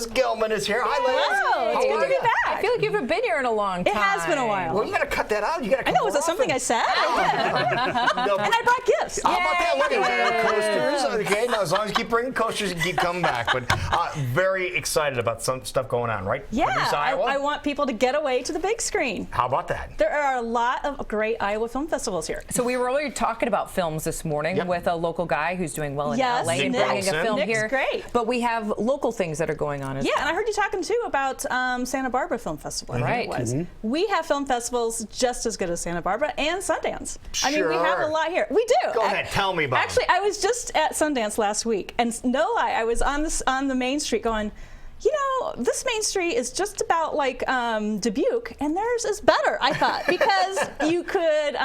Liz Gilman is here. Hi, Liz. Hello. It's good to be back. I feel like you haven't been here in a long time. It has been a while. Well, you got to cut that out. You got to. I know. Was that something I said? No. And I brought gifts. How about that? Look at coasters. Okay, now as long as you keep bringing coasters, you can keep coming back. But very excited about some stuff going on, right? Yeah, Produce Iowa? I want people to get away to the big screen. How about that? There are a lot of great Iowa film festivals here. So we were already talking about films this morning with a local guy who's doing well in Yes, LA and Nick bringing a film Nick's here. great. But we have local things that are going on as Yeah, well. and I heard you talking too about Santa Barbara Film Festival. I think Right. it was. We have film festivals just as good as Santa Barbara and Sundance. I mean, we have a Sure. lot here. We do. Go ahead, tell me about it. Actually, I was just at Sundance last week, and no lie, I was on the main street going, you know, this main street is just about like Dubuque, and theirs is better, I thought, because you could,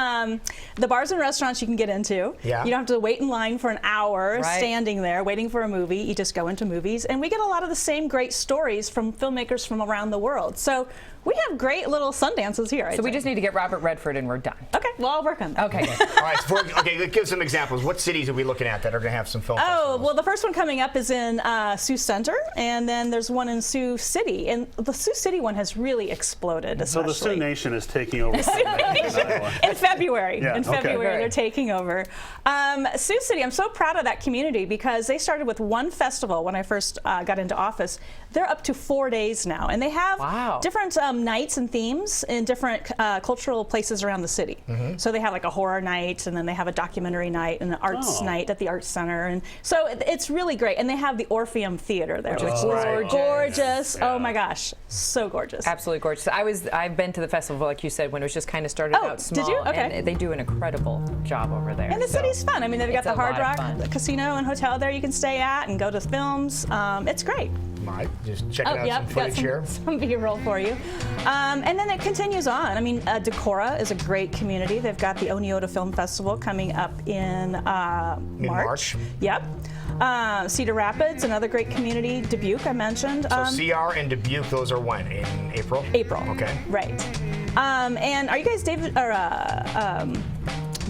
the bars and restaurants you can get into. Yeah. You don't have to wait in line for an hour Right. standing there waiting for a movie. You just go into movies, and we get a lot of the same great stories from filmmakers from around the world. So we have great little Sundances here. So we just need to get Robert Redford and we're done. Okay, well, I'll work on that. Okay. All right, okay, give some examples. What cities are we looking at that are going to have some film Oh, festivals? well, the first one coming up is in Sioux Center, and then there's one in Sioux City. And the Sioux City one has really exploded, So the Sioux especially. Nation is taking over. Iowa. In February. Yeah, In okay. February, Great. they're taking over. Sioux City, I'm so proud of that community because they started with one festival when I first got into office. They're up to 4 days now, and they have Wow. different nights and themes in different cultural places around the city. So they have like a horror night, and then they have a documentary night and an arts night at the Arts Center. And so it's really great. And they have the Orpheum Theater there, which is gorgeous. gorgeous. Yeah. Oh my gosh, so gorgeous. Absolutely gorgeous. I've been to the festival, like you said, when it was just kind of started Oh, out small. did you? Okay. And they do an incredible job over there. And the so. city's fun. I mean, they've got It's the a Hard lot of Rock fun. Casino and hotel there you can stay at and go to films. It's great. Mike, just checking out some got footage here. some B-roll for you. And then it continues on. I mean, Decorah is a great community. They've got the Oneota Film Festival coming up in March. Yep. Cedar Rapids, another great community. Dubuque, I mentioned. So CR and Dubuque, those are when? In April? April. Okay. Right. And are you guys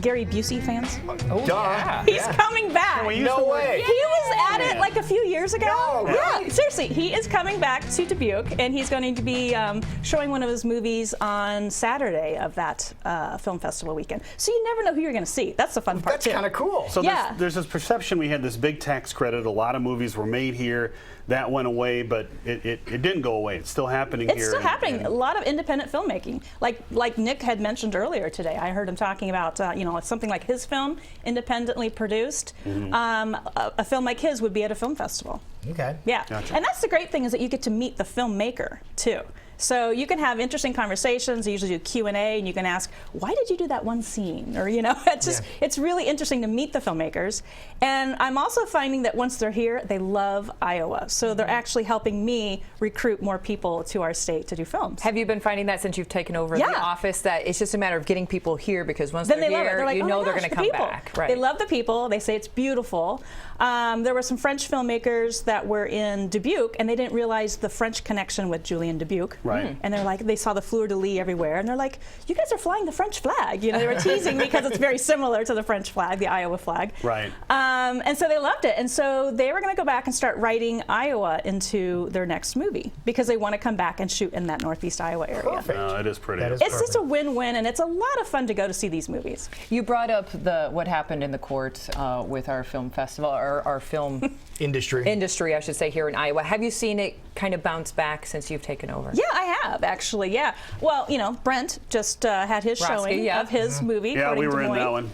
Gary Busey fans? Oh, Duh. yeah. He's coming back. No way. He was at it like a few years ago. No, yeah, really? seriously, he is coming back to Dubuque, and he's going to be showing one of his movies on Saturday of that film festival weekend. So you never know who you're going to see. That's the fun part That's too. kind of cool. So Yeah. there's this perception we had this big tax credit. A lot of movies were made here. That went away, but it didn't go away. It's still happening It's here. still and- happening. and- A lot of independent filmmaking, like Nick had mentioned earlier today. I heard him talking about something like his film, independently produced. A film like his would be at a film festival. Okay. Yeah, Gotcha. and that's the great thing is that you get to meet the filmmaker too. So you can have interesting conversations. They usually do Q&A, and you can ask, "Why did you do that one scene?" Or it's really interesting to meet the filmmakers. And I'm also finding that once they're here, they love Iowa. So they're actually helping me recruit more people to our state to do films. Have you been finding that since you've taken over Yeah. the office, that it's just a matter of getting people here, because once Then they're they love it. here, They're like, you "Oh know my they're gosh, going to the come people." back. Right. They love the people. They say it's beautiful. There were some French filmmakers that were in Dubuque, and they didn't realize the French connection with Julian Dubuque. Right. And they're like, they saw the fleur-de-lis everywhere, and they're like, "You guys are flying the French flag." They were teasing because it's very similar to the French flag, the Iowa flag. Right. And so they loved it, and so they were going to go back and start writing Iowa into their next movie because they want to come back and shoot in that Northeast Iowa area. Perfect. No, it is pretty. That is It's just a perfect. win-win, and it's a lot of fun to go to see these movies. You brought up what happened in the court with our film festival, or our film Industry. I should say, here in Iowa. Have you seen it kind of bounce back since you've taken over? Yeah, I have actually. Yeah. Well, Brent just had his Roski, showing yeah. of his movie. Yeah, Quoting we were Des in that Moines. one.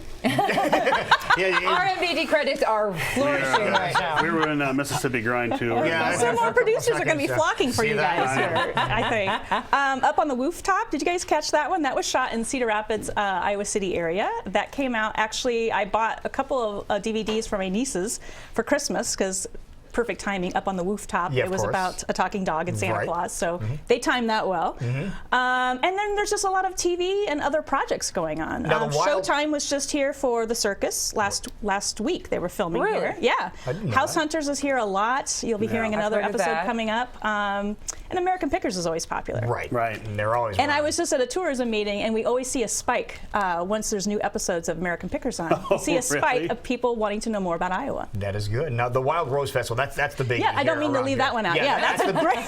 Yeah, RMVD credits are flourishing right now. We were in Mississippi Grind too. Yeah, So more producers are going to be flocking for See you that? guys here, I think. Up on the Rooftop, did you guys catch that one? That was shot in Cedar Rapids, Iowa City area. That came out, actually, I bought a couple of DVDs for my nieces for Christmas because perfect timing. Up on the Rooftop, Yeah, it of was course. about a talking dog and Santa Right. Claus, so they timed that well. And then there's just a lot of TV and other projects going on. Now, the Wild- Showtime was just here for the circus last week. They were filming Really? here. Yeah. I didn't know House that. Hunters is here a lot. You'll be hearing I've another heard of episode that. coming up. And and American Pickers is always popular. Right. And they're always And I around. was just at a tourism meeting, and we always see a spike once there's new episodes of American Pickers on. We see a spike really? of people wanting to know more about Iowa. That is good. Now, the Wild Rose Festival, that's the biggie. Yeah, I don't here mean to around leave here. that one out. Yeah, that's a the, great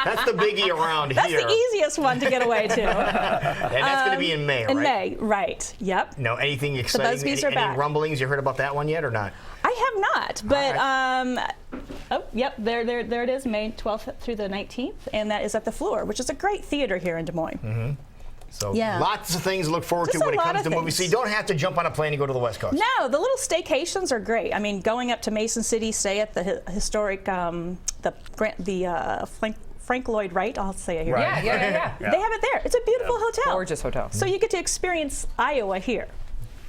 that's the biggie around That's here. the easiest one to get away to. And that's going to be in May, right? In May, right. Yep. No, anything exciting? Busbies are any back. rumblings? You heard about that one yet or not? I have not, but oh, yep, there it is, May 12th through the 19th, and that is at the Fleur, which is a great theater here in Des Moines. So Yeah. lots of things to look forward Just to when a it lot comes of to movies. So things. you don't have to jump on a plane and go to the West Coast. No, the little staycations are great. I mean, going up to Mason City, stay at the historic, Frank Lloyd Wright, I'll say it here. Right. Yeah. They have it there. It's a beautiful hotel. Gorgeous hotel. So you get to experience Iowa here.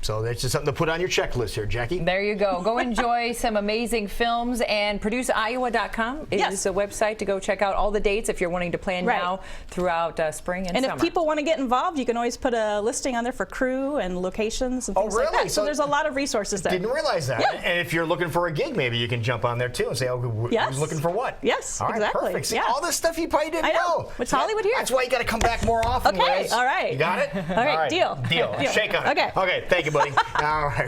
So that's just something to put on your checklist here, Jackie. There you go. Go enjoy some amazing films, and ProduceIowa.com is Yes. a website to go check out all the dates if you're wanting to plan Right. now throughout spring and And summer. if people want to get involved, you can always put a listing on there for crew and locations and Oh, things like really? that. So So- there's a lot of resources there. Didn't realize that. Yeah. And if you're looking for a gig, maybe you can jump on there too and say, "Oh, Yes. who's looking for what?" Yes, all right, exactly. Perfect. See, Yeah. all this stuff you probably didn't I know. It's See, Hollywood here. That's why you got to come back more often. Okay, Liz. all right. You got it. All right, deal. Deal. Deal. Shake on it. Okay. Okay. Thank you, buddy. All right.